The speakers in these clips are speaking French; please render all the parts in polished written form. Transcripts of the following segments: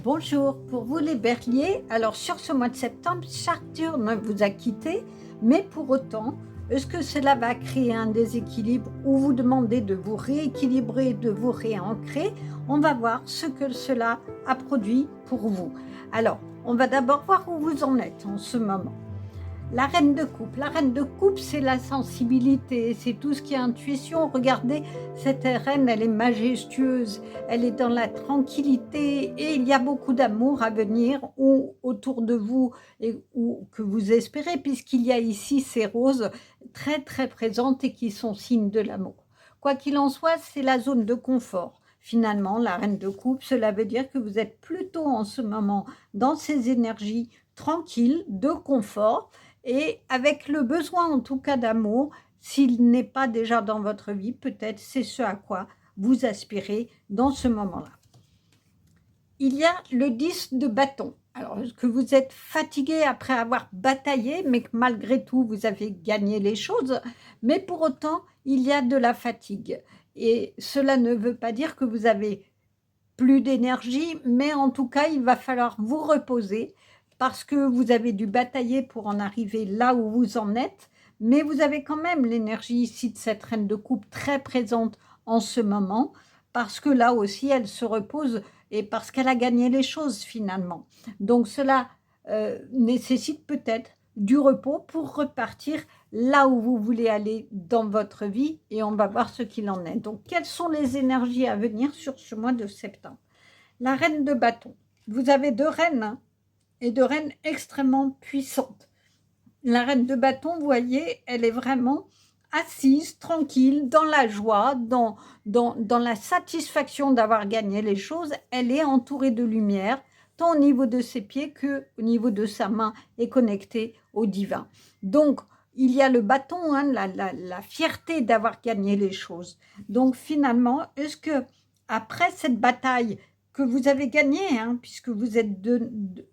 Bonjour, pour vous les Béliers, alors sur ce mois de septembre, Saturne vous a quitté, mais pour autant, est-ce que cela va créer un déséquilibre ou vous demander de vous rééquilibrer, de vous réancrer? On va voir ce que cela a produit pour vous. Alors, on va d'abord voir où vous en êtes en ce moment. La reine de coupe. La reine de coupe, c'est la sensibilité, c'est tout ce qui est intuition. Regardez, cette reine, elle est majestueuse, elle est dans la tranquillité et il y a beaucoup d'amour à venir ou autour de vous ou que vous espérez, puisqu'il y a ici ces roses très très présentes et qui sont signes de l'amour. Quoi qu'il en soit, c'est la zone de confort. Finalement, la reine de coupe, cela veut dire que vous êtes plutôt en ce moment dans ces énergies tranquilles, de confort, et avec le besoin en tout cas d'amour, s'il n'est pas déjà dans votre vie, peut-être c'est ce à quoi vous aspirez dans ce moment-là. Il y a le 10 de bâton. Alors, est-ce que vous êtes fatigué après avoir bataillé, mais que malgré tout, vous avez gagné les choses? Mais pour autant, il y a de la fatigue. Et cela ne veut pas dire que vous avez plus d'énergie, mais en tout cas, il va falloir vous reposer parce que vous avez dû batailler pour en arriver là où vous en êtes, mais vous avez quand même l'énergie ici de cette reine de coupe très présente en ce moment, parce que là aussi, elle se repose et parce qu'elle a gagné les choses finalement. Donc cela nécessite peut-être du repos pour repartir là où vous voulez aller dans votre vie et on va voir ce qu'il en est. Donc, quelles sont les énergies à venir sur ce mois de septembre? La reine de bâton. Vous avez deux reines hein, et deux reines extrêmement puissantes. La reine de bâton, vous voyez, elle est vraiment assise, tranquille, dans la joie, dans la satisfaction d'avoir gagné les choses. Elle est entourée de lumière, tant au niveau de ses pieds qu'au niveau de sa main est connectée au divin. Donc, il y a le bâton, hein, la fierté d'avoir gagné les choses. Donc, finalement, est-ce que après cette bataille que vous avez gagnée, hein, puisque vous êtes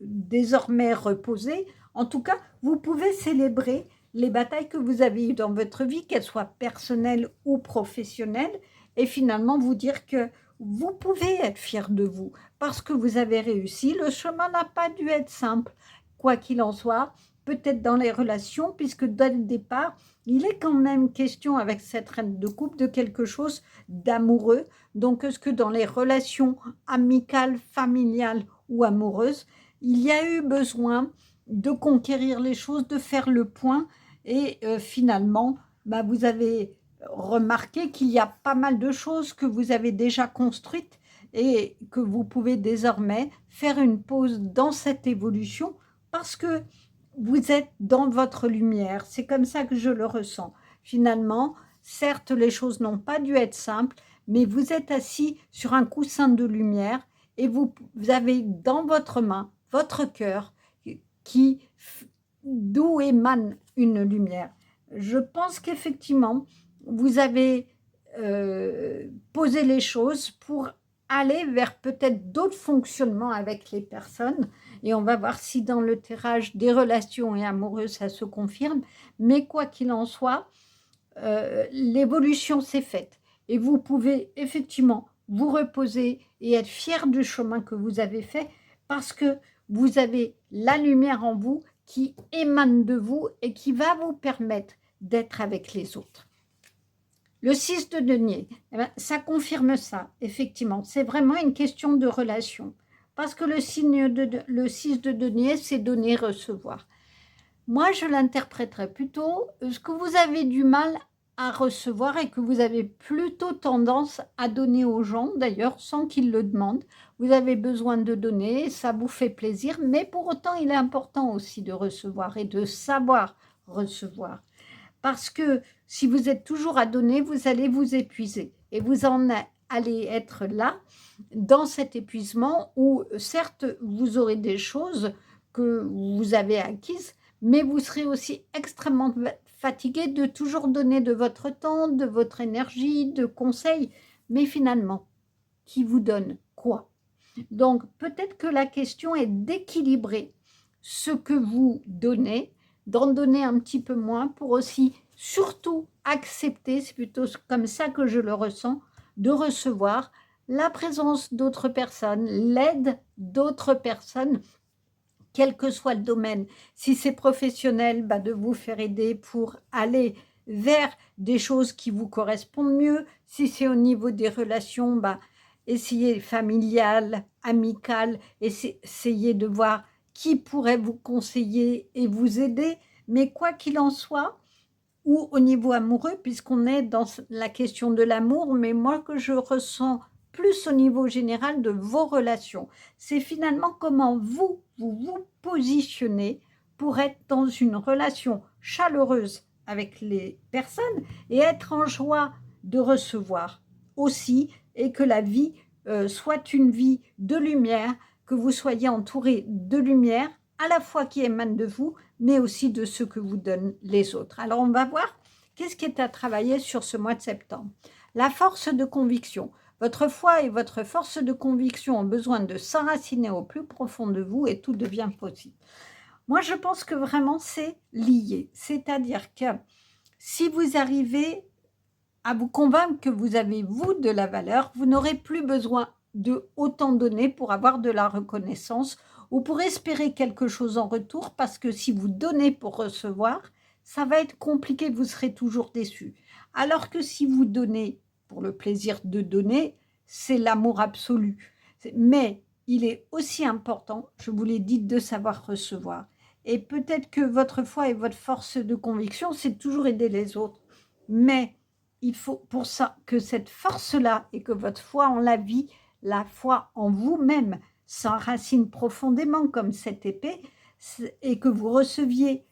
désormais reposé, en tout cas, vous pouvez célébrer les batailles que vous avez eues dans votre vie, qu'elles soient personnelles ou professionnelles, et finalement vous dire que vous pouvez être fier de vous parce que vous avez réussi. Le chemin n'a pas dû être simple, quoi qu'il en soit, peut-être dans les relations, puisque dès le départ, il est quand même question avec cette reine de coupe de quelque chose d'amoureux. Donc, est-ce que dans les relations amicales, familiales ou amoureuses, il y a eu besoin de conquérir les choses, de faire le point et finalement, vous avez remarqué qu'il y a pas mal de choses que vous avez déjà construites et que vous pouvez désormais faire une pause dans cette évolution parce que vous êtes dans votre lumière. C'est comme ça que je le ressens. Finalement, certes, les choses n'ont pas dû être simples, mais vous êtes assis sur un coussin de lumière et vous avez dans votre main votre cœur qui d'où émane une lumière. Je pense qu'effectivement, vous avez posé les choses pour aller vers peut-être d'autres fonctionnements avec les personnes et on va voir si dans le tirage des relations et amoureuses ça se confirme, mais quoi qu'il en soit, l'évolution s'est faite et vous pouvez effectivement vous reposer et être fier du chemin que vous avez fait parce que vous avez la lumière en vous qui émane de vous et qui va vous permettre d'être avec les autres. Le 6 de denier, ça confirme ça, effectivement. C'est vraiment une question de relation. Parce que le 6 de denier, c'est donner, recevoir. Moi, je l'interpréterais plutôt ce que vous avez du mal à recevoir et que vous avez plutôt tendance à donner aux gens, d'ailleurs, sans qu'ils le demandent. Vous avez besoin de donner, ça vous fait plaisir, mais pour autant, il est important aussi de recevoir et de savoir recevoir. Parce que si vous êtes toujours à donner, vous allez vous épuiser et vous en allez être là, dans cet épuisement où certes, vous aurez des choses que vous avez acquises, mais vous serez aussi extrêmement fatigué de toujours donner de votre temps, de votre énergie, de conseils, mais finalement, qui vous donne quoi? Donc, peut-être que la question est d'équilibrer ce que vous donnez, d'en donner un petit peu moins pour aussi, surtout, accepter, c'est plutôt comme ça que je le ressens, de recevoir la présence d'autres personnes, l'aide d'autres personnes, quel que soit le domaine. Si c'est professionnel, bah, de vous faire aider pour aller vers des choses qui vous correspondent mieux. Si c'est au niveau des relations, bah, essayez familiales, amicales, essayez de voir qui pourrait vous conseiller et vous aider. Mais quoi qu'il en soit, ou au niveau amoureux, puisqu'on est dans la question de l'amour, mais moi que je ressens plus au niveau général de vos relations. C'est finalement comment vous positionnez pour être dans une relation chaleureuse avec les personnes et être en joie de recevoir aussi, et que la vie soit une vie de lumière, que vous soyez entouré de lumière à la fois qui émane de vous, mais aussi de ce que vous donnent les autres. Alors, on va voir qu'est-ce qui est à travailler sur ce mois de septembre. La force de conviction. Votre foi et votre force de conviction ont besoin de s'enraciner au plus profond de vous et tout devient possible. Moi, je pense que vraiment, c'est lié. C'est-à-dire que si vous arrivez à vous convaincre que vous avez, vous, de la valeur, vous n'aurez plus besoin de autant donner pour avoir de la reconnaissance ou pour espérer quelque chose en retour, parce que si vous donnez pour recevoir, ça va être compliqué, vous serez toujours déçu. Alors que si vous donnez pour le plaisir de donner, c'est l'amour absolu. Mais il est aussi important, je vous l'ai dit, de savoir recevoir. Et peut-être que votre foi et votre force de conviction, c'est toujours aider les autres. Mais il faut pour ça que cette force-là et que votre foi en la vie, la foi en vous-même, s'enracine profondément comme cette épée et que vous receviez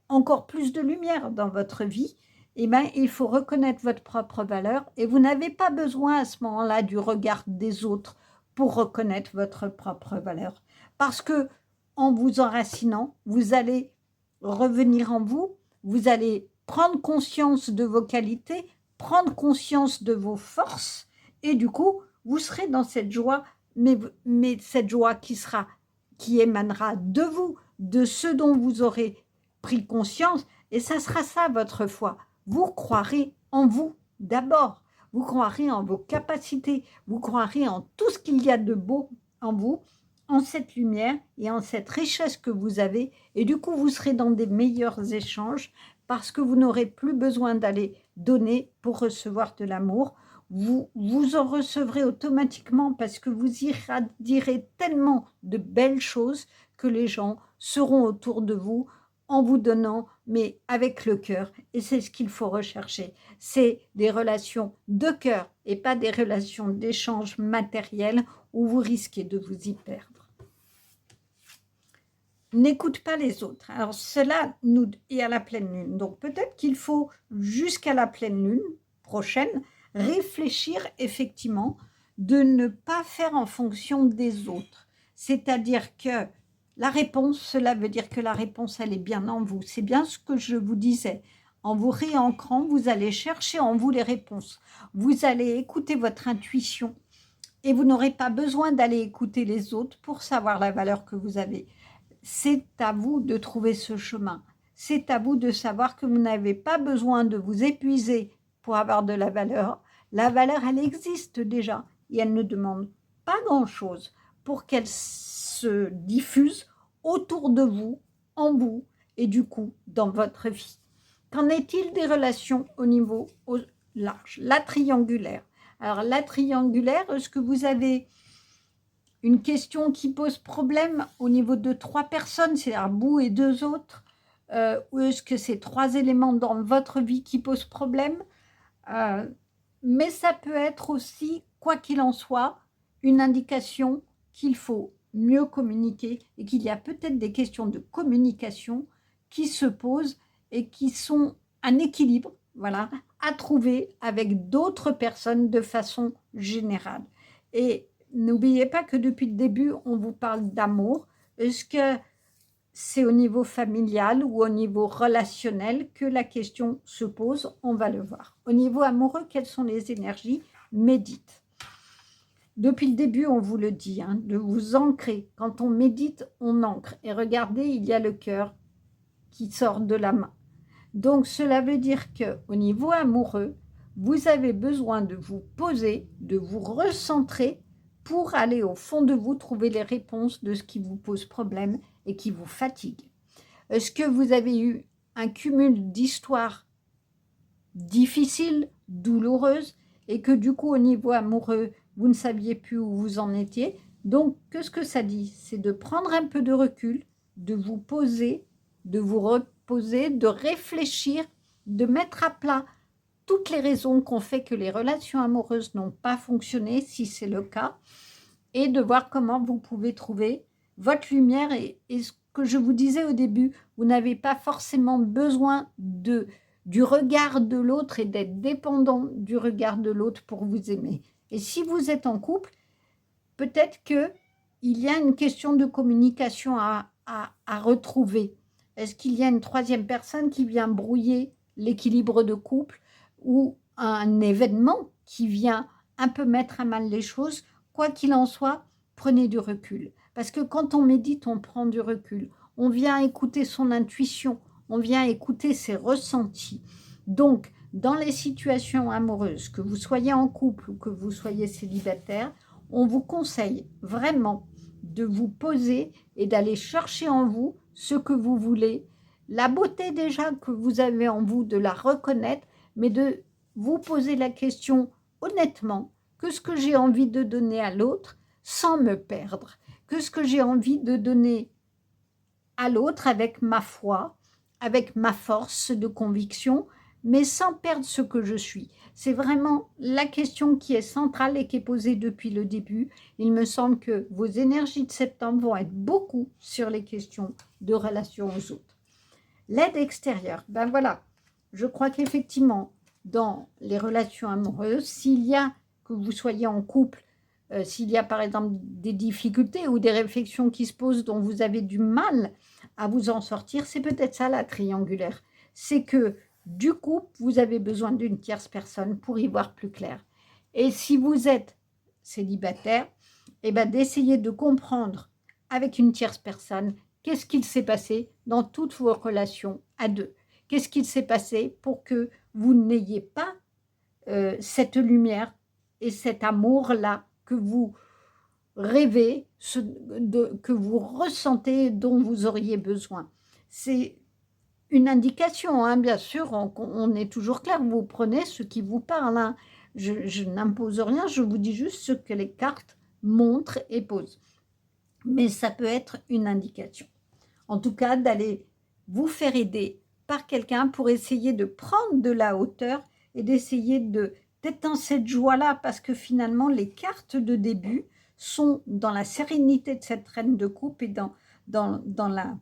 encore plus de lumière dans votre vie, eh bien, il faut reconnaître votre propre valeur et vous n'avez pas besoin à ce moment-là du regard des autres pour reconnaître votre propre valeur. Parce que en vous enracinant, vous allez revenir en vous, vous allez prendre conscience de vos qualités, prendre conscience de vos forces et du coup, vous serez dans cette joie, mais cette joie qui émanera de vous, de ce dont vous aurez pris conscience, et ça sera ça votre foi. Vous croirez en vous d'abord, vous croirez en vos capacités, vous croirez en tout ce qu'il y a de beau en vous, en cette lumière et en cette richesse que vous avez, et du coup vous serez dans des meilleurs échanges parce que vous n'aurez plus besoin d'aller donner pour recevoir de l'amour. Vous en recevrez automatiquement parce que vous irradirez tellement de belles choses que les gens seront autour de vous en vous donnant, mais avec le cœur. Et c'est ce qu'il faut rechercher. C'est des relations de cœur et pas des relations d'échange matériel où vous risquez de vous y perdre. N'écoute pas les autres. Alors cela nous est à la pleine lune. Donc peut-être qu'il faut jusqu'à la pleine lune prochaine réfléchir effectivement de ne pas faire en fonction des autres. C'est-à-dire que la réponse, cela veut dire que la réponse, elle est bien en vous. C'est bien ce que je vous disais. En vous réancrant, vous allez chercher en vous les réponses. Vous allez écouter votre intuition et vous n'aurez pas besoin d'aller écouter les autres pour savoir la valeur que vous avez. C'est à vous de trouver ce chemin. C'est à vous de savoir que vous n'avez pas besoin de vous épuiser pour avoir de la valeur. La valeur, elle existe déjà et elle ne demande pas grand-chose pour qu'elle se diffuse autour de vous, en vous et du coup dans votre vie. Qu'en est-il des relations au niveau large? La triangulaire. Alors la triangulaire, est-ce que vous avez une question qui pose problème au niveau de 3 personnes, c'est-à-dire vous et 2 autres, ou est-ce que c'est 3 éléments dans votre vie qui posent problème? Mais ça peut être aussi, quoi qu'il en soit, une indication qu'il faut mieux communiquer et qu'il y a peut-être des questions de communication qui se posent et qui sont un équilibre, voilà, à trouver avec d'autres personnes de façon générale. Et n'oubliez pas que depuis le début, on vous parle d'amour. Est-ce que c'est au niveau familial ou au niveau relationnel que la question se pose? On va le voir. Au niveau amoureux, quelles sont les énergies? Médite. Depuis le début, on vous le dit, hein, de vous ancrer. Quand on médite, on ancre. Et regardez, il y a le cœur qui sort de la main. Donc, cela veut dire qu'au niveau amoureux, vous avez besoin de vous poser, de vous recentrer pour aller au fond de vous, trouver les réponses de ce qui vous pose problème et qui vous fatigue. Est-ce que vous avez eu un cumul d'histoires difficiles, douloureuses, et que du coup, au niveau amoureux, vous ne saviez plus où vous en étiez? Donc, qu'est-ce que ça dit? C'est de prendre un peu de recul, de vous poser, de vous reposer, de réfléchir, de mettre à plat toutes les raisons qui ont fait que les relations amoureuses n'ont pas fonctionné, si c'est le cas, et de voir comment vous pouvez trouver votre lumière. Et ce que je vous disais au début, vous n'avez pas forcément besoin du regard de l'autre et d'être dépendant du regard de l'autre pour vous aimer. Et si vous êtes en couple, peut-être qu'il y a une question de communication à retrouver. Est-ce qu'il y a une troisième personne qui vient brouiller l'équilibre de couple ou un événement qui vient un peu mettre à mal les choses? Quoi qu'il en soit, prenez du recul. Parce que quand on médite, on prend du recul. On vient écouter son intuition, on vient écouter ses ressentis. Donc, dans les situations amoureuses, que vous soyez en couple ou que vous soyez célibataire, on vous conseille vraiment de vous poser et d'aller chercher en vous ce que vous voulez, la beauté déjà que vous avez en vous, de la reconnaître, mais de vous poser la question honnêtement, qu'est-ce que j'ai envie de donner à l'autre sans me perdre, qu'est-ce que j'ai envie de donner à l'autre avec ma foi, avec ma force de conviction, mais sans perdre ce que je suis. C'est vraiment la question qui est centrale et qui est posée depuis le début. Il me semble que vos énergies de septembre vont être beaucoup sur les questions de relation aux autres. L'aide extérieure, ben voilà, je crois qu'effectivement, dans les relations amoureuses, s'il y a, que vous soyez en couple, s'il y a par exemple des difficultés ou des réflexions qui se posent dont vous avez du mal à vous en sortir, c'est peut-être ça la triangulaire. C'est que du coup, vous avez besoin d'une tierce personne pour y voir plus clair. Et si vous êtes célibataire, eh ben, d'essayer de comprendre avec une tierce personne qu'est-ce qu'il s'est passé dans toutes vos relations à deux. Qu'est-ce qu'il s'est passé pour que vous n'ayez pas cette lumière et cet amour-là que vous rêvez, que vous ressentez, dont vous auriez besoin. C'est une indication, hein, bien sûr, on est toujours clair, vous prenez ce qui vous parle. Hein. Je n'impose rien, je vous dis juste ce que les cartes montrent et posent. Mais ça peut être une indication. En tout cas, d'aller vous faire aider par quelqu'un pour essayer de prendre de la hauteur et d'essayer d'être dans cette joie-là, parce que finalement, les cartes de début sont dans la sérénité de cette reine de coupe et dans la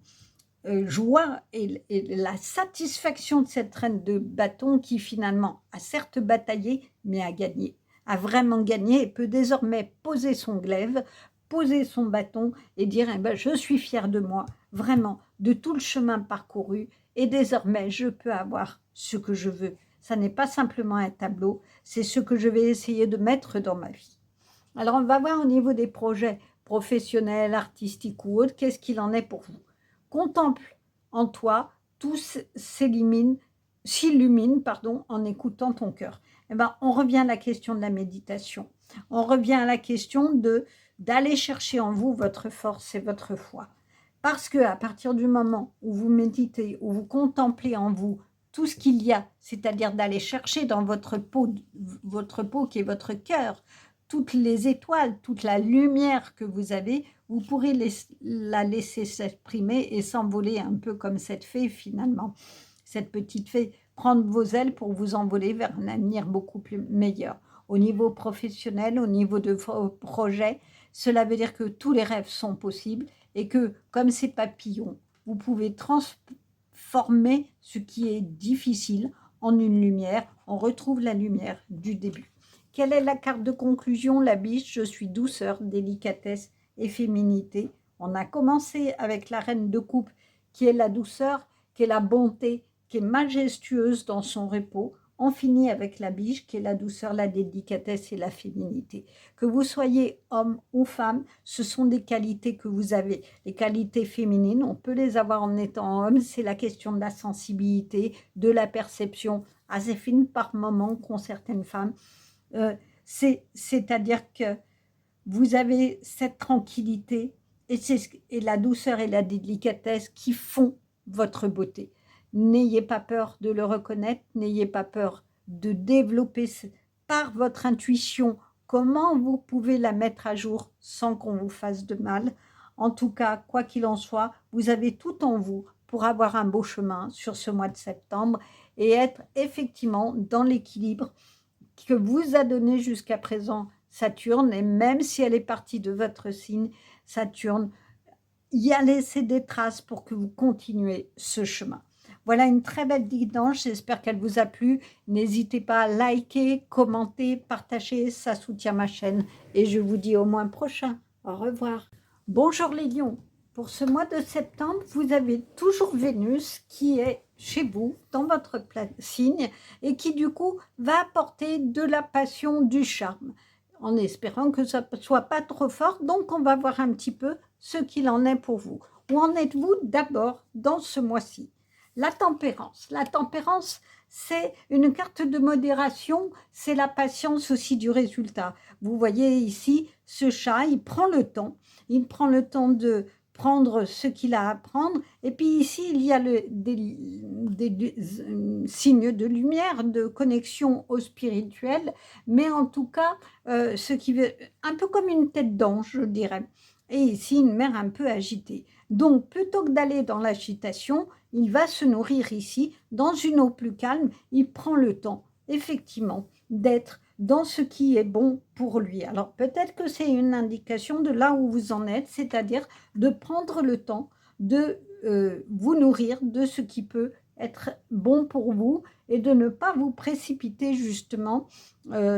joie et la satisfaction de cette reine de bâton qui finalement a certes bataillé, mais a gagné, a vraiment gagné et peut désormais poser son glaive, poser son bâton et dire eh ben, je suis fière de moi, vraiment, de tout le chemin parcouru et désormais je peux avoir ce que je veux. Ça n'est pas simplement un tableau, c'est ce que je vais essayer de mettre dans ma vie. Alors on va voir au niveau des projets professionnels, artistiques ou autres, qu'est-ce qu'il en est pour vous. Contemple en toi, tout s'illumine en écoutant ton cœur. Eh ben, on revient à la question de la méditation. On revient à la question d'aller chercher en vous votre force et votre foi. Parce qu'à partir du moment où vous méditez, où vous contemplez en vous tout ce qu'il y a, c'est-à-dire d'aller chercher dans votre peau qui est votre cœur, toutes les étoiles, toute la lumière que vous avez, vous pourrez la laisser s'exprimer et s'envoler un peu comme cette fée finalement. Cette petite fée, prendre vos ailes pour vous envoler vers un avenir beaucoup plus meilleur. Au niveau professionnel, au niveau de vos projets, cela veut dire que tous les rêves sont possibles et que, comme ces papillons, vous pouvez transformer ce qui est difficile en une lumière. On retrouve la lumière du début. Quelle est la carte de conclusion? La biche, je suis douceur, délicatesse et féminité. On a commencé avec la reine de coupe qui est la douceur, qui est la bonté, qui est majestueuse dans son repos. on finit avec la biche qui est la douceur, la délicatesse et la féminité. Que vous soyez homme ou femme, ce sont des qualités que vous avez. Les qualités féminines, on peut les avoir en étant homme, c'est la question de la sensibilité, de la perception assez fine par moment qu'ont certaines femmes. C'est-à-dire que vous avez cette tranquillité et la douceur et la délicatesse qui font votre beauté. N'ayez pas peur de le reconnaître, n'ayez pas peur de développer par votre intuition comment vous pouvez la mettre à jour sans qu'on vous fasse de mal. En tout cas, quoi qu'il en soit, vous avez tout en vous pour avoir un beau chemin sur ce mois de septembre et être effectivement dans l'équilibre que vous a donné jusqu'à présent Saturne, et même si elle est partie de votre signe, Saturne y a laissé des traces pour que vous continuez ce chemin. Voilà une très belle guidance, j'espère qu'elle vous a plu. N'hésitez pas à liker, commenter, partager, ça soutient ma chaîne. Et je vous dis au mois prochain. Au revoir. Bonjour les lions. Pour ce mois de septembre, vous avez toujours Vénus qui est chez vous, dans votre signe, et qui du coup va apporter de la passion, du charme, en espérant que ça ne soit pas trop fort. Donc on va voir un petit peu ce qu'il en est pour vous. Où en êtes-vous d'abord dans ce mois-ci? La tempérance. La tempérance, c'est une carte de modération, c'est la patience aussi du résultat. Vous voyez ici, ce chat, il prend le temps de prendre ce qu'il a à prendre. Et puis ici, il y a des signes de lumière, de connexion au spirituel, mais en tout cas, ce qui veut, un peu comme une tête d'ange, je dirais. Et ici, une mer un peu agitée. Donc, plutôt que d'aller dans l'agitation, il va se nourrir ici, dans une eau plus calme. Il prend le temps, effectivement, d'être dans ce qui est bon pour lui. Alors, peut-être que c'est une indication de là où vous en êtes, c'est-à-dire de prendre le temps de vous nourrir de ce qui peut être bon pour vous et de ne pas vous précipiter justement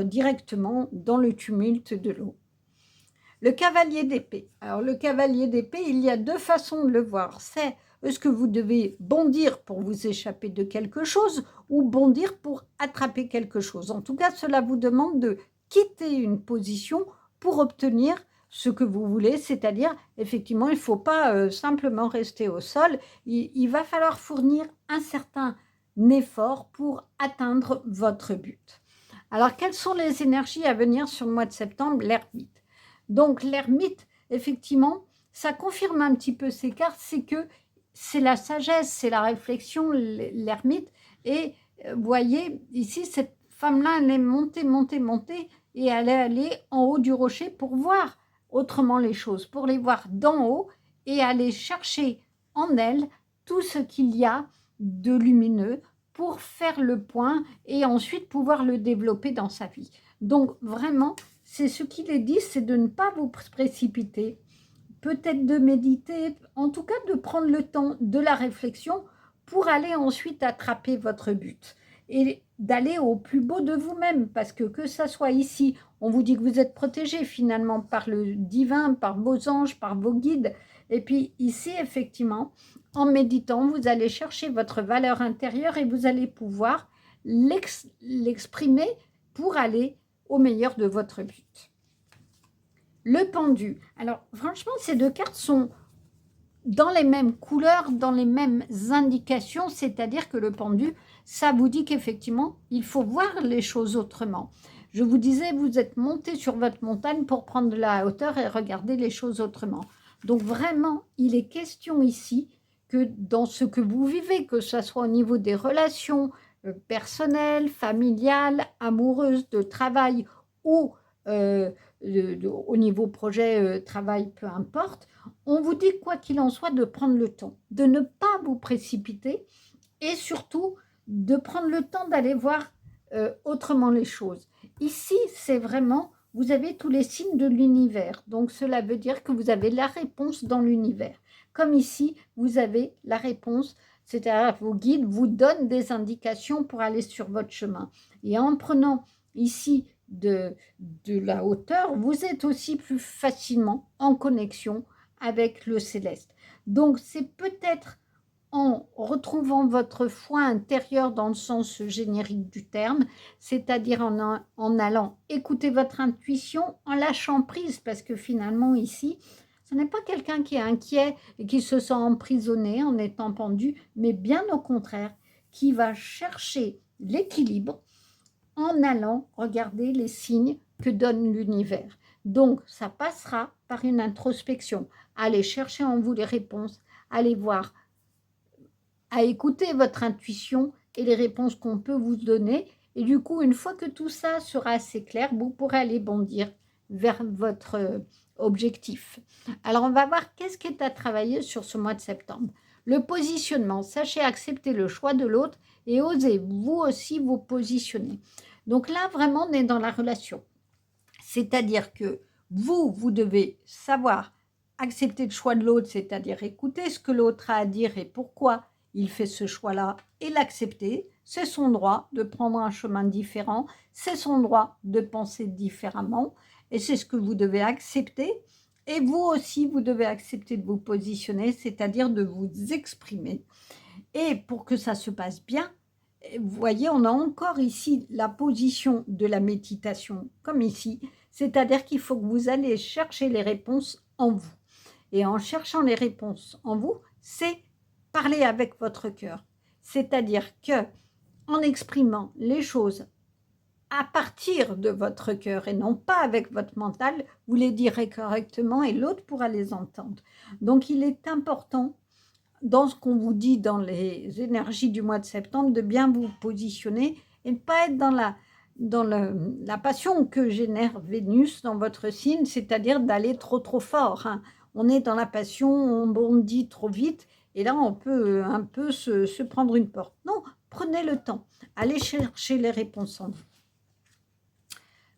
directement dans le tumulte de l'eau. Le cavalier d'épée. Alors, le cavalier d'épée, il y a deux façons de le voir. C'est est-ce que vous devez bondir pour vous échapper de quelque chose ou bondir pour attraper quelque chose. En tout cas, cela vous demande de quitter une position pour obtenir ce que vous voulez, c'est-à-dire, effectivement, il ne faut pas simplement rester au sol. Il va falloir fournir un certain effort pour atteindre votre but. Alors, quelles sont les énergies à venir sur le mois de septembre? L'ermite. Donc, l'ermite, effectivement, ça confirme un petit peu ces cartes, c'est que c'est la sagesse, c'est la réflexion, l'ermite. Et vous voyez, ici, cette femme-là, elle est montée, montée, montée, et elle est allée en haut du rocher pour voir autrement les choses, pour les voir d'en haut et aller chercher en elle tout ce qu'il y a de lumineux pour faire le point et ensuite pouvoir le développer dans sa vie. Donc, vraiment, c'est ce qu'il est dit, c'est de ne pas vous précipiter, peut-être de méditer, en tout cas de prendre le temps de la réflexion pour aller ensuite attraper votre but et d'aller au plus beau de vous-même, parce que ça soit ici, on vous dit que vous êtes protégé finalement par le divin, par vos anges, par vos guides, et puis ici, effectivement, en méditant, vous allez chercher votre valeur intérieure et vous allez pouvoir l'exprimer pour aller au meilleur de votre but. Le pendu. Alors, franchement, ces deux cartes sont dans les mêmes couleurs, dans les mêmes indications, c'est-à-dire que le pendu, ça vous dit qu'effectivement, il faut voir les choses autrement. Je vous disais, vous êtes monté sur votre montagne pour prendre de la hauteur et regarder les choses autrement. Donc, vraiment, il est question ici que dans ce que vous vivez, que ce soit au niveau des relations, personnelle, familiale, amoureuse, de travail ou au niveau projet, travail, peu importe, on vous dit quoi qu'il en soit de prendre le temps, de ne pas vous précipiter et surtout de prendre le temps d'aller voir autrement les choses. Ici, c'est vraiment, vous avez tous les signes de l'univers, donc cela veut dire que vous avez la réponse dans l'univers. Comme ici, vous avez la réponse, c'est-à-dire vos guides vous donnent des indications pour aller sur votre chemin. Et en prenant ici de la hauteur, vous êtes aussi plus facilement en connexion avec le céleste. Donc, c'est peut-être en retrouvant votre foi intérieure dans le sens générique du terme, c'est-à-dire en allant écouter votre intuition, en lâchant prise, parce que finalement ici, ce n'est pas quelqu'un qui est inquiet et qui se sent emprisonné en étant pendu, mais bien au contraire, qui va chercher l'équilibre en allant regarder les signes que donne l'univers. Donc, ça passera par une introspection. Allez chercher en vous les réponses, allez voir, à écouter votre intuition et les réponses qu'on peut vous donner. Et du coup, une fois que tout ça sera assez clair, vous pourrez aller bondir vers votre objectif. Alors, on va voir qu'est-ce qui est à travailler sur ce mois de septembre. Le positionnement, sachez accepter le choix de l'autre et osez vous aussi vous positionner. Donc là, vraiment, on est dans la relation. C'est-à-dire que vous devez savoir accepter le choix de l'autre, c'est-à-dire écouter ce que l'autre a à dire et pourquoi il fait ce choix-là et l'accepter. C'est son droit de prendre un chemin différent, c'est son droit de penser différemment et c'est ce que vous devez accepter. Et vous aussi, vous devez accepter de vous positionner, c'est-à-dire de vous exprimer. Et pour que ça se passe bien, vous voyez, on a encore ici la position de la méditation, comme ici, c'est-à-dire qu'il faut que vous allez chercher les réponses en vous. Et en cherchant les réponses en vous, c'est parler avec votre cœur. C'est-à-dire que en exprimant les choses à partir de votre cœur et non pas avec votre mental, vous les direz correctement et l'autre pourra les entendre. Donc, il est important dans ce qu'on vous dit dans les énergies du mois de septembre, de bien vous positionner et ne pas être dans la passion que génère Vénus dans votre signe, c'est-à-dire d'aller trop fort. Hein. On est dans la passion, on bondit trop vite, et là on peut un peu se prendre une porte. Non, prenez le temps, allez chercher les réponses en vous.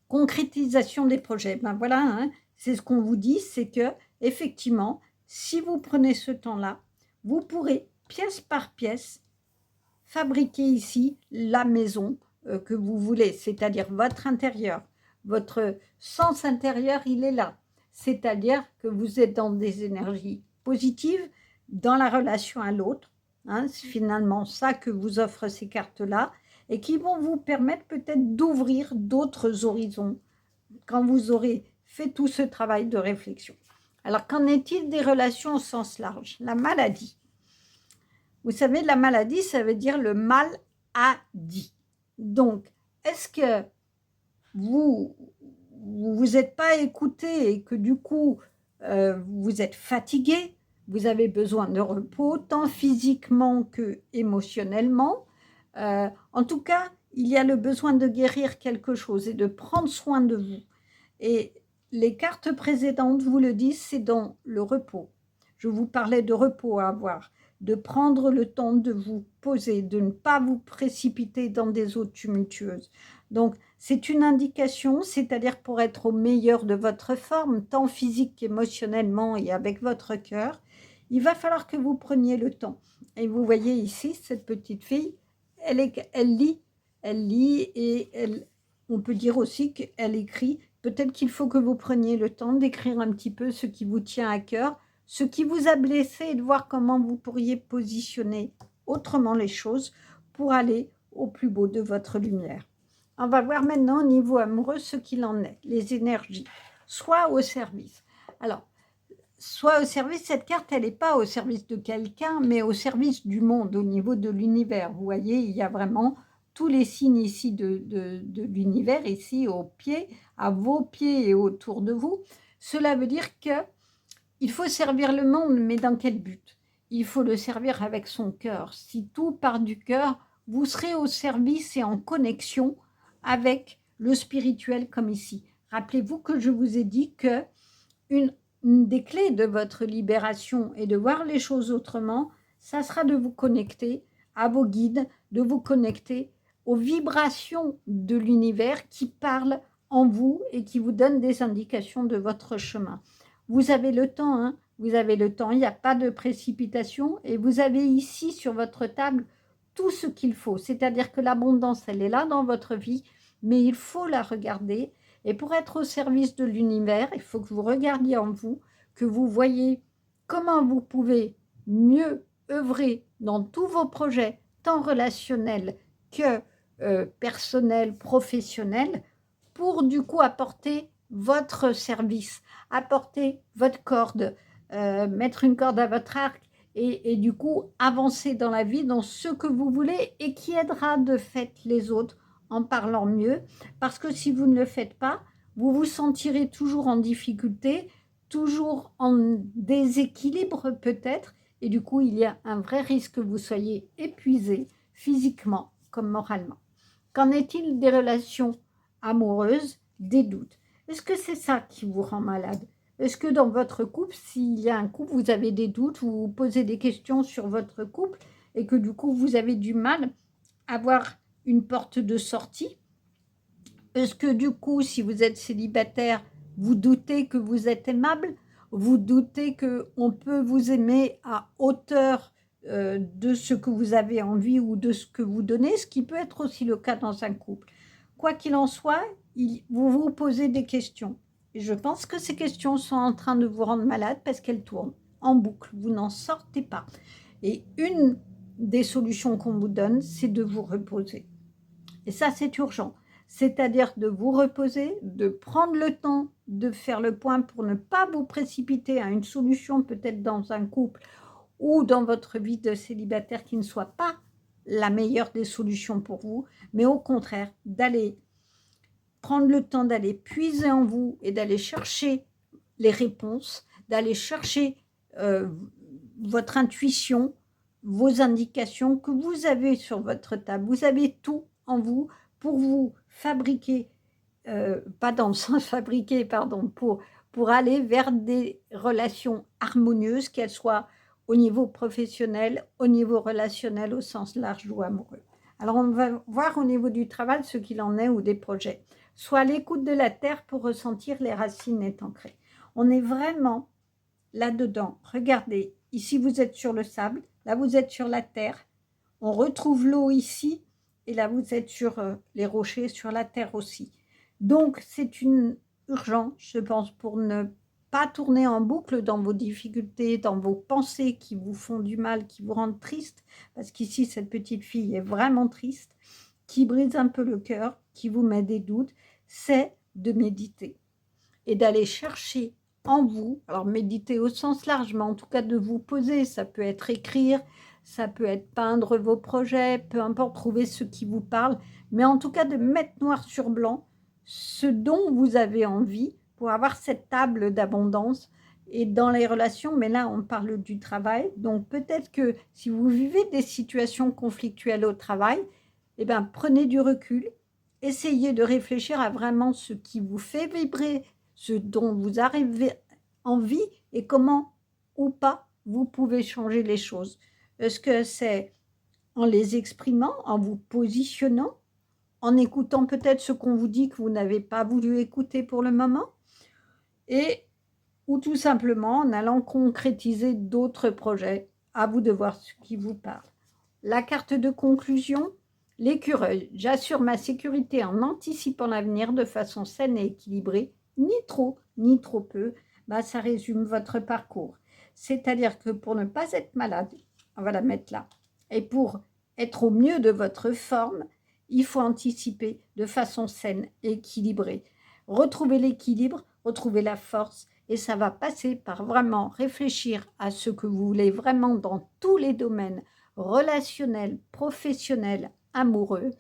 Concrétisation des projets, ben voilà, hein, c'est ce qu'on vous dit, c'est que effectivement, si vous prenez ce temps-là, vous pourrez, pièce par pièce, fabriquer ici la maison que vous voulez, c'est-à-dire votre intérieur. Votre sens intérieur, il est là. C'est-à-dire que vous êtes dans des énergies positives, dans la relation à l'autre. Hein, c'est finalement ça que vous offrent ces cartes-là, et qui vont vous permettre peut-être d'ouvrir d'autres horizons quand vous aurez fait tout ce travail de réflexion. Alors, qu'en est-il des relations au sens large? La maladie. Vous savez, la maladie, ça veut dire le mal a dit. Donc, est-ce que vous êtes pas écouté et que du coup, vous êtes fatigué, vous avez besoin de repos, tant physiquement que émotionnellement. En tout cas, il y a le besoin de guérir quelque chose et de prendre soin de vous. Et les cartes précédentes vous le disent, c'est dans le repos. Je vous parlais de repos à avoir, de prendre le temps de vous poser, de ne pas vous précipiter dans des eaux tumultueuses. Donc, c'est une indication, c'est-à-dire pour être au meilleur de votre forme, tant physique qu'émotionnellement et avec votre cœur, il va falloir que vous preniez le temps. Et vous voyez ici, cette petite fille, elle lit et on peut dire aussi qu'elle écrit. Peut-être qu'il faut que vous preniez le temps d'écrire un petit peu ce qui vous tient à cœur, ce qui vous a blessé et de voir comment vous pourriez positionner autrement les choses pour aller au plus beau de votre lumière. On va voir maintenant au niveau amoureux ce qu'il en est, les énergies, soit au service. Alors, soit au service, cette carte, elle n'est pas au service de quelqu'un, mais au service du monde, au niveau de l'univers. Vous voyez, il y a vraiment tous les signes ici de l'univers, ici au pied, à vos pieds et autour de vous. Cela veut dire qu'il faut servir le monde, mais dans quel but? Il faut le servir avec son cœur. Si tout part du cœur, vous serez au service et en connexion avec le spirituel comme ici. Rappelez-vous que je vous ai dit que une des clés de votre libération et de voir les choses autrement, ça sera de vous connecter à vos guides, de vous connecter aux vibrations de l'univers qui parlent en vous et qui vous donnent des indications de votre chemin. Vous avez le temps, hein, vous avez le temps, il n'y a pas de précipitation et vous avez ici sur votre table tout ce qu'il faut. C'est-à-dire que l'abondance, elle est là dans votre vie, mais il faut la regarder. Et pour être au service de l'univers, il faut que vous regardiez en vous, que vous voyez comment vous pouvez mieux œuvrer dans tous vos projets, tant relationnels que personnels, professionnels, pour du coup apporter votre service, apporter votre corde, mettre une corde à votre arc et du coup avancer dans la vie, dans ce que vous voulez et qui aidera de fait les autres en parlant mieux. Parce que si vous ne le faites pas, vous vous sentirez toujours en difficulté, toujours en déséquilibre peut-être, et du coup il y a un vrai risque que vous soyez épuisé physiquement comme moralement. Qu'en est-il des relations amoureuses, des doutes? Est-ce que c'est ça qui vous rend malade? Est-ce que dans votre couple, s'il y a un couple, vous avez des doutes, vous vous posez des questions sur votre couple et que du coup vous avez du mal à avoir une porte de sortie? Est-ce que du coup, si vous êtes célibataire, vous doutez que vous êtes aimable? Vous doutez qu'on peut vous aimer à hauteur de ce que vous avez envie ou de ce que vous donnez, ce qui peut être aussi le cas dans un couple. Quoi qu'il en soit, vous vous posez des questions. Et je pense que ces questions sont en train de vous rendre malade parce qu'elles tournent en boucle. Vous n'en sortez pas. Et une des solutions qu'on vous donne, c'est de vous reposer. Et ça, c'est urgent. C'est-à-dire de vous reposer, de prendre le temps de faire le point pour ne pas vous précipiter à une solution peut-être dans un couple ou dans votre vie de célibataire qui ne soit pas la meilleure des solutions pour vous, mais au contraire, d'aller prendre le temps d'aller puiser en vous et d'aller chercher les réponses, d'aller chercher votre intuition, vos indications que vous avez sur votre table. Vous avez tout en vous pour vous fabriquer, pas dans le sens fabriquer, pardon, pour aller vers des relations harmonieuses, qu'elles soient au niveau professionnel, au niveau relationnel, au sens large ou amoureux. Alors, on va voir au niveau du travail ce qu'il en est ou des projets. Soit à l'écoute de la terre pour ressentir les racines est ancrées. On est vraiment là-dedans. Regardez, ici vous êtes sur le sable, là vous êtes sur la terre. On retrouve l'eau ici et là vous êtes sur les rochers, sur la terre aussi. Donc c'est une urgence, je pense, pour ne pas tourner en boucle dans vos difficultés, dans vos pensées qui vous font du mal, qui vous rendent triste, parce qu'ici cette petite fille est vraiment triste, qui brise un peu le cœur, qui vous met des doutes, c'est de méditer et d'aller chercher en vous, alors méditer au sens large, mais en tout cas de vous poser, ça peut être écrire, ça peut être peindre vos projets, peu importe, trouver ce qui vous parle, mais en tout cas de mettre noir sur blanc ce dont vous avez envie pour avoir cette table d'abondance et dans les relations, mais là on parle du travail, donc peut-être que si vous vivez des situations conflictuelles au travail, eh bien, prenez du recul, essayez de réfléchir à vraiment ce qui vous fait vibrer, ce dont vous avez envie et comment ou pas vous pouvez changer les choses. Est-ce que c'est en les exprimant, en vous positionnant, en écoutant peut-être ce qu'on vous dit que vous n'avez pas voulu écouter pour le moment, et ou tout simplement en allant concrétiser d'autres projets, à vous de voir ce qui vous parle. La carte de conclusion, l'écureuil, j'assure ma sécurité en anticipant l'avenir de façon saine et équilibrée, ni trop peu, ça résume votre parcours. C'est-à-dire que pour ne pas être malade, on va la mettre là, et pour être au mieux de votre forme, il faut anticiper de façon saine et équilibrée. Retrouver l'équilibre, retrouver la force, et ça va passer par vraiment réfléchir à ce que vous voulez vraiment dans tous les domaines, relationnel, professionnel, amoureux,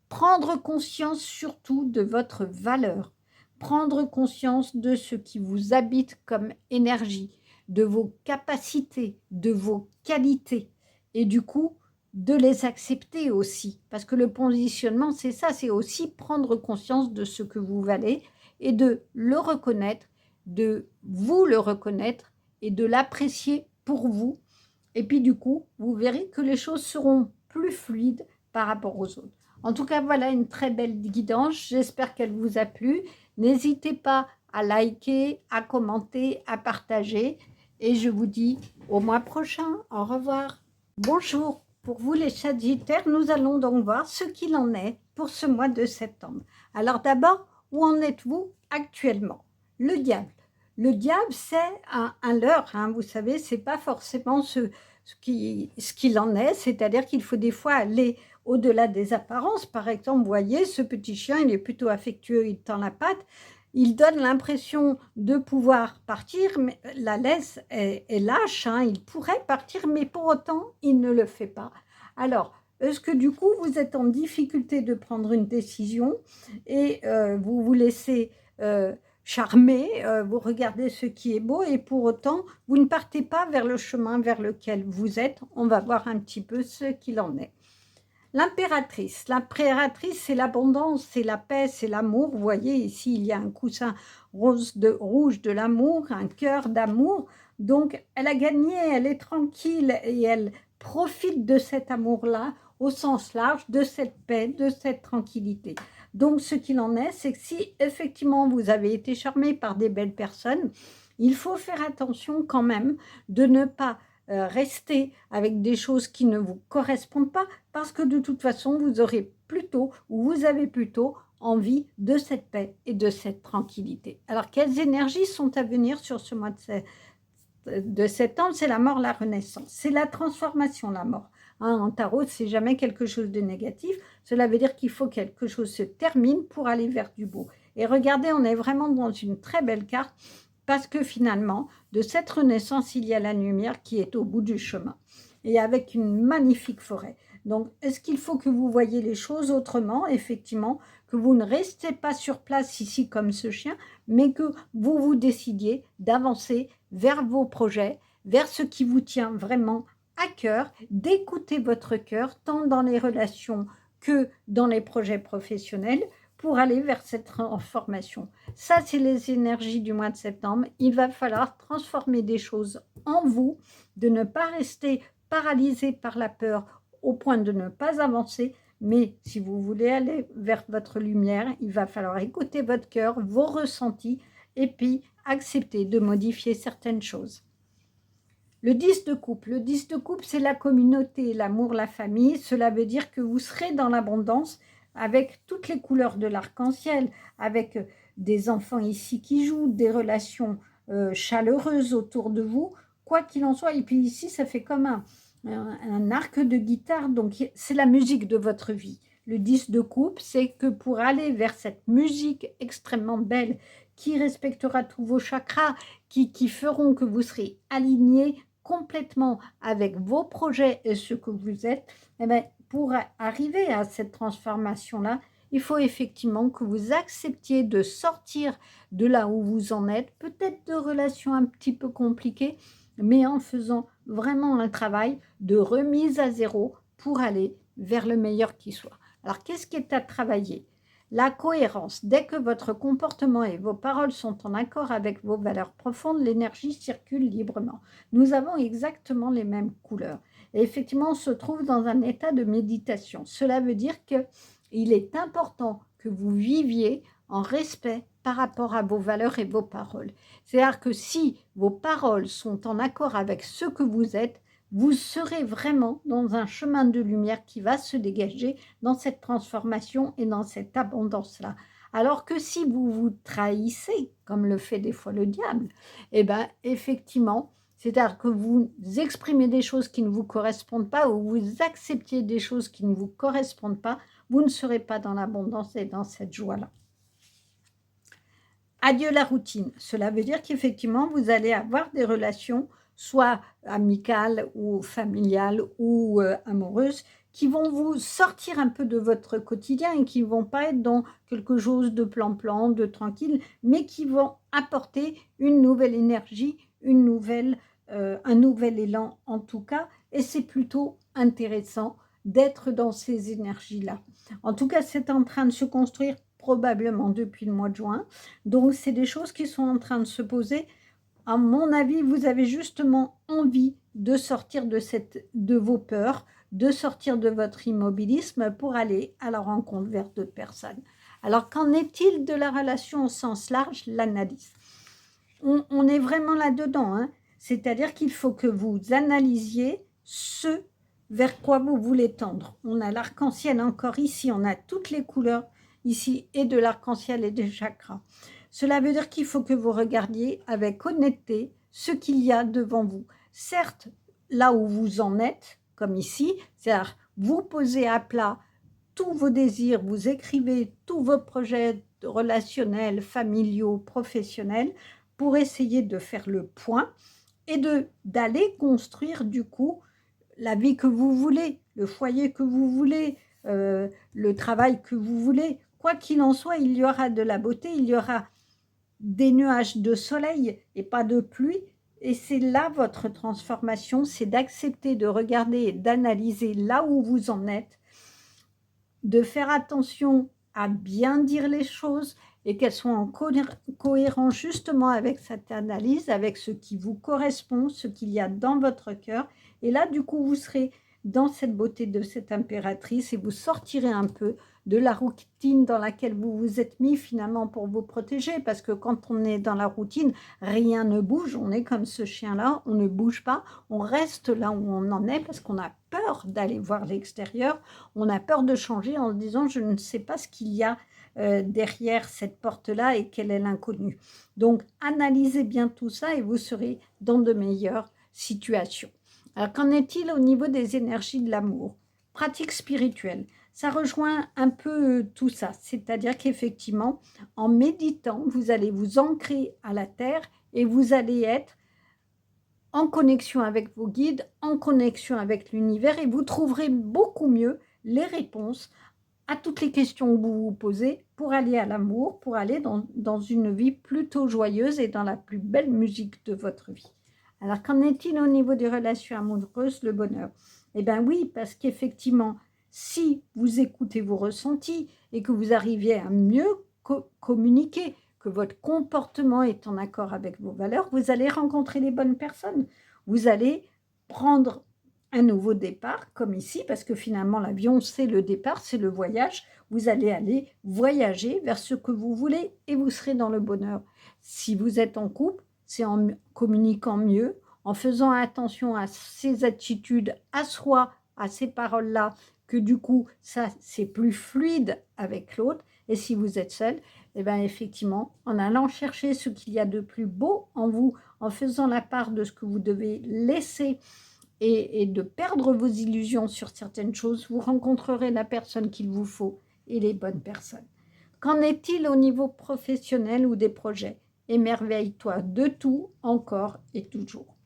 prendre conscience surtout de votre valeur, prendre conscience de ce qui vous habite comme énergie, de vos capacités, de vos qualités, et du coup, de les accepter aussi. Parce que le positionnement, c'est ça, c'est aussi prendre conscience de ce que vous valez et de le reconnaître, de vous le reconnaître et de l'apprécier pour vous. Et puis du coup, vous verrez que les choses seront plus fluides par rapport aux autres. En tout cas, voilà une très belle guidance. J'espère qu'elle vous a plu. N'hésitez pas à liker, à commenter, à partager. Et je vous dis au mois prochain. Au revoir. Bonjour. Pour vous les Sagittaires, nous allons donc voir ce qu'il en est pour ce mois de septembre. Alors d'abord, où en êtes-vous actuellement? Le diable. Le diable, c'est un leurre, hein, vous savez, c'est pas forcément ce qu'il en est, c'est-à-dire qu'il faut des fois aller au-delà des apparences. Par exemple, vous voyez, ce petit chien, il est plutôt affectueux, il tend la patte, il donne l'impression de pouvoir partir, mais la laisse est lâche, hein, il pourrait partir, mais pour autant, il ne le fait pas. Alors, est-ce que du coup, vous êtes en difficulté de prendre une décision et vous vous laissez charmer, vous regardez ce qui est beau et pour autant, vous ne partez pas vers le chemin vers lequel vous êtes. On va voir un petit peu ce qu'il en est. L'impératrice, c'est l'abondance, c'est la paix, c'est l'amour. Vous voyez, ici, il y a un coussin rouge de l'amour, un cœur d'amour. Donc, elle a gagné, elle est tranquille et elle profite de cet amour-là au sens large, de cette paix, de cette tranquillité. Donc, ce qu'il en est, c'est que si effectivement vous avez été charmé par des belles personnes, il faut faire attention quand même de ne pas rester avec des choses qui ne vous correspondent pas, parce que de toute façon, vous aurez plutôt, ou vous avez plutôt envie de cette paix et de cette tranquillité. Alors, quelles énergies sont à venir sur ce mois de septembre? C'est la mort, la renaissance. C'est la transformation, la mort. Hein, en tarot, c'est jamais quelque chose de négatif. Cela veut dire qu'il faut que quelque chose se termine pour aller vers du beau. Et regardez, on est vraiment dans une très belle carte parce que finalement, de cette renaissance, il y a la lumière qui est au bout du chemin et avec une magnifique forêt. Donc, est-ce qu'il faut que vous voyez les choses autrement, effectivement, que vous ne restez pas sur place ici comme ce chien, mais que vous vous décidiez d'avancer vers vos projets, vers ce qui vous tient vraiment à cœur, d'écouter votre cœur, tant dans les relations que dans les projets professionnels, pour aller vers cette transformation. Ça, c'est les énergies du mois de septembre. Il va falloir transformer des choses en vous, de ne pas rester paralysé par la peur au point de ne pas avancer. Mais si vous voulez aller vers votre lumière, il va falloir écouter votre cœur, vos ressentis, et puis accepter de modifier certaines choses. Le 10 de coupe. Le 10 de coupe, c'est la communauté, l'amour, la famille. Cela veut dire que vous serez dans l'abondance avec toutes les couleurs de l'arc-en-ciel, avec des enfants ici qui jouent, des relations chaleureuses autour de vous, quoi qu'il en soit. Et puis ici, ça fait comme un arc de guitare, donc c'est la musique de votre vie. Le 10 de coupe, c'est que pour aller vers cette musique extrêmement belle qui respectera tous vos chakras, qui feront que vous serez alignés complètement avec vos projets et ce que vous êtes, eh bien, pour arriver à cette transformation-là, il faut effectivement que vous acceptiez de sortir de là où vous en êtes, peut-être de relations un petit peu compliquées, mais en faisant vraiment un travail de remise à zéro pour aller vers le meilleur qui soit. Alors, qu'est-ce qui est à travailler? La cohérence. Dès que votre comportement et vos paroles sont en accord avec vos valeurs profondes, l'énergie circule librement. Nous avons exactement les mêmes couleurs. Et effectivement, on se trouve dans un état de méditation. Cela veut dire qu'il est important que vous viviez en respect par rapport à vos valeurs et vos paroles. C'est-à-dire que si vos paroles sont en accord avec ce que vous êtes, vous serez vraiment dans un chemin de lumière qui va se dégager dans cette transformation et dans cette abondance-là. Alors que si vous vous trahissez, comme le fait des fois le diable, eh bien, effectivement, c'est-à-dire que vous exprimez des choses qui ne vous correspondent pas ou vous acceptiez des choses qui ne vous correspondent pas, vous ne serez pas dans l'abondance et dans cette joie-là. Adieu la routine. Cela veut dire qu'effectivement, vous allez avoir des relations soit amicales ou familiales ou amoureuses, qui vont vous sortir un peu de votre quotidien et qui ne vont pas être dans quelque chose de plan-plan, de tranquille, mais qui vont apporter une nouvelle énergie, un nouvel élan en tout cas, et c'est plutôt intéressant d'être dans ces énergies-là. En tout cas, c'est en train de se construire probablement depuis le mois de juin, donc c'est des choses qui sont en train de se poser. À mon avis, vous avez justement envie de sortir de vos peurs, de sortir de votre immobilisme pour aller à la rencontre vers d'autres personnes. Alors, qu'en est-il de la relation au sens large, l'analyse? On est vraiment là-dedans, hein. C'est-à-dire qu'il faut que vous analysiez ce vers quoi vous voulez tendre. On a l'arc-en-ciel encore ici, on a toutes les couleurs ici, et de l'arc-en-ciel et des chakras. Cela veut dire qu'il faut que vous regardiez avec honnêteté ce qu'il y a devant vous. Certes, là où vous en êtes, comme ici, c'est-à-dire vous posez à plat tous vos désirs, vous écrivez tous vos projets relationnels, familiaux, professionnels, pour essayer de faire le point et d'aller construire du coup la vie que vous voulez, le foyer que vous voulez, le travail que vous voulez. Quoi qu'il en soit, il y aura de la beauté, il y aura des nuages de soleil et pas de pluie. Et c'est là votre transformation, c'est d'accepter de regarder et d'analyser là où vous en êtes, de faire attention à bien dire les choses et qu'elles soient en cohérence justement avec cette analyse, avec ce qui vous correspond, ce qu'il y a dans votre cœur. Et là, du coup, vous serez dans cette beauté de cette impératrice et vous sortirez un peu de la routine dans laquelle vous vous êtes mis finalement pour vous protéger. Parce que quand on est dans la routine, rien ne bouge. On est comme ce chien-là, on ne bouge pas. On reste là où on en est parce qu'on a peur d'aller voir l'extérieur. On a peur de changer en se disant, je ne sais pas ce qu'il y a derrière cette porte-là et quel est l'inconnu. Donc, analysez bien tout ça et vous serez dans de meilleures situations. Alors, qu'en est-il au niveau des énergies de l'amour? Pratique spirituelle, ça rejoint un peu tout ça. C'est-à-dire qu'effectivement, en méditant, vous allez vous ancrer à la terre et vous allez être en connexion avec vos guides, en connexion avec l'univers et vous trouverez beaucoup mieux les réponses à toutes les questions que vous vous posez pour aller à l'amour, pour aller dans une vie plutôt joyeuse et dans la plus belle musique de votre vie. Alors, qu'en est-il au niveau des relations amoureuses, le bonheur? Eh bien oui, parce qu'effectivement, si vous écoutez vos ressentis et que vous arrivez à mieux communiquer, que votre comportement est en accord avec vos valeurs, vous allez rencontrer les bonnes personnes. Vous allez prendre un nouveau départ, comme ici, parce que finalement, l'avion, c'est le départ, c'est le voyage. Vous allez aller voyager vers ce que vous voulez et vous serez dans le bonheur. Si vous êtes en couple, c'est en communiquant mieux, en faisant attention à ses attitudes, à soi, à ces paroles-là, que du coup, ça, c'est plus fluide avec l'autre. Et si vous êtes seul, eh bien, effectivement, en allant chercher ce qu'il y a de plus beau en vous, en faisant la part de ce que vous devez laisser et de perdre vos illusions sur certaines choses, vous rencontrerez la personne qu'il vous faut et les bonnes personnes. Qu'en est-il au niveau professionnel ou des projets? Émerveille-toi de tout, encore et toujours.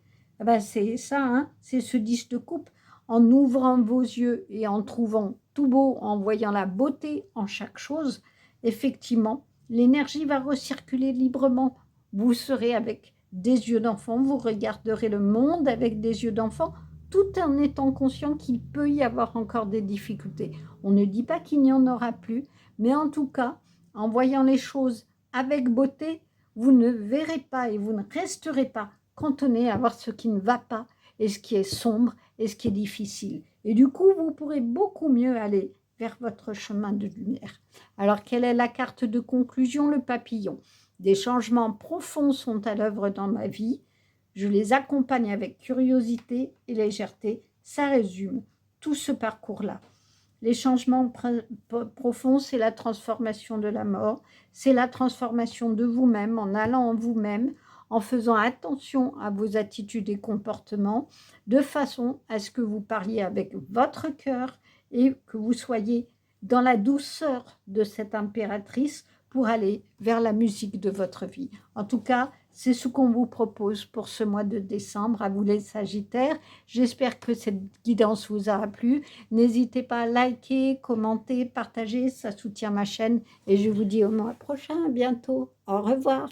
Eh ben c'est ça, hein, c'est ce 10 de coupe. En ouvrant vos yeux et en trouvant tout beau, en voyant la beauté en chaque chose, effectivement, l'énergie va recirculer librement. Vous serez avec des yeux d'enfant, vous regarderez le monde avec des yeux d'enfant, tout en étant conscient qu'il peut y avoir encore des difficultés. On ne dit pas qu'il n'y en aura plus, mais en tout cas, en voyant les choses avec beauté, vous ne verrez pas et vous ne resterez pas cantonné à voir ce qui ne va pas et ce qui est sombre et ce qui est difficile. Et du coup, vous pourrez beaucoup mieux aller vers votre chemin de lumière. Alors, quelle est la carte de conclusion? Le papillon. Des changements profonds sont à l'œuvre dans ma vie. Je les accompagne avec curiosité et légèreté. Ça résume tout ce parcours-là. Les changements profonds, c'est la transformation de la mort, c'est la transformation de vous-même, en allant en vous-même, en faisant attention à vos attitudes et comportements, de façon à ce que vous parliez avec votre cœur et que vous soyez dans la douceur de cette impératrice pour aller vers la musique de votre vie. En tout cas, c'est ce qu'on vous propose pour ce mois de décembre, à vous les Sagittaires. J'espère que cette guidance vous aura plu. N'hésitez pas à liker, commenter, partager, ça soutient ma chaîne. Et je vous dis au mois prochain, à bientôt. Au revoir.